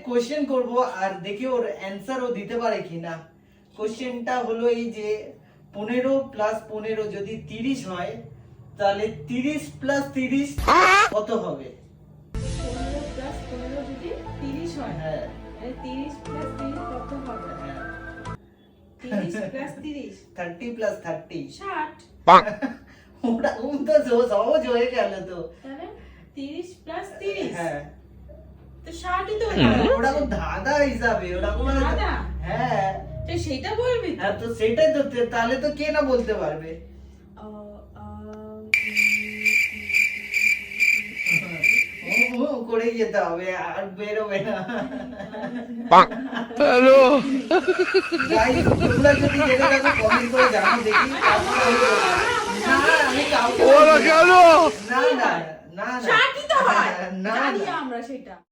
Question করব আর দেখি ওর answer ও দিতে পারে কিনা। কোশ্চেনটা হলো এই যে 15 প্লাস 15 যদি 30 হয় তাহলে 30 প্লাস 30 কত হবে? 15 প্লাস 15 যদি 30 হয়, হ্যাঁ 30 প্লাস 30 কত হবে? হ্যাঁ 30 প্লাস 30 30 প্লাস 30 60। ওটা তো সহজ হয়ে গেল তো। তাহলে 30 প্লাস 30 হ্যাঁ তো 60ই তো ওটা কোন ধাঁধা হিসাবে ওটা কোন ধাঁধা? হ্যাঁ তো সেটা বলবি তো? হ্যাঁ তো সেটাই তো, তাহলে তো কে না বলতে পারবে। করেই যেতে হবে আর বেরোবে না। হ্যালো গাইস তোমরা যদি জেনে থাকো কমেন্ট করে জানাও দেখি। না আমি কাউকে ওরা কেন না না না না 60ই তো হয়, না জানি না আমরা সেটা।